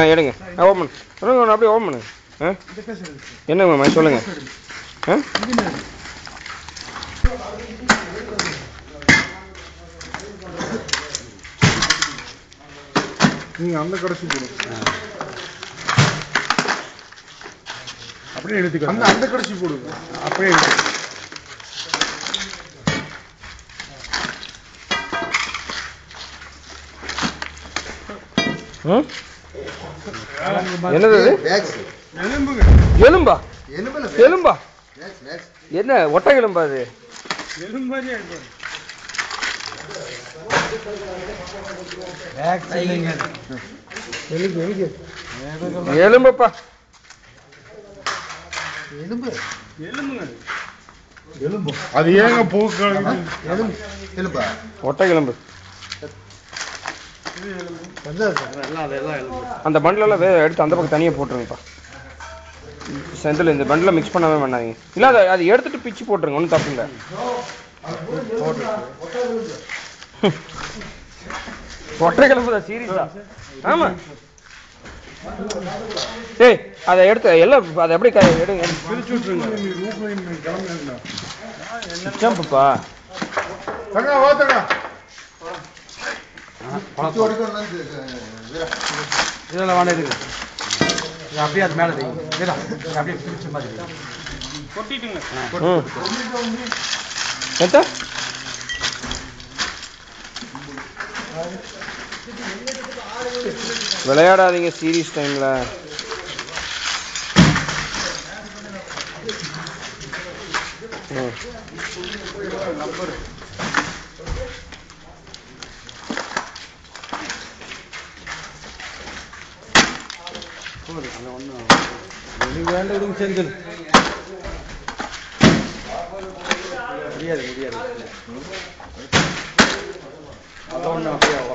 எடுங்க ஓப்பன் பண்ணுங்க அப்படியே ஓப்பன் பண்ணுங்க என்னங்க மேம் சொல்லுங்க நீங்க அந்த கடைசி போடுங்க அப்படியே எடுத்துக்க அந்த கடைசி போடுங்க அப்படியே எடுத்து என்னது எலும்பா எலும்பா என்ன ஒட்டை எலும்பா அது எலும்பப்பா எலும்பு அது ஏங்க போக்கு ஒட்டை எலும்பு அந்த பண்டில் எல்லாம் எடுத்து அந்த பக்கம் தனியாக போட்டுருங்கப்பா செந்தில் இந்த பண்டில் மிக்ஸ் பண்ணவே வேண்டாங்க இல்லை அதை எடுத்துட்டு பிச்சு போட்டுருங்க ஒன்றும் தப்பு இல்லை ஒற்றை கிளம்பு தான் சீரியஸா ஆமா ஏய் அதை எடுத்து எல்லாம் அதை எப்படி எடுங்க பிரிச்சு விட்டுருங்கப்பா இதெல்லாம் வேண்டாம் இருக்கு அப்படியே அது மேலே அப்படியே பிரிச்ச மாதிரி கொட்டிட்டுங்க விளையாடாதீங்க சீரியஸ் டைம்ல வேண்டாம் செந்தில் முடியாது அதான் அப்படியே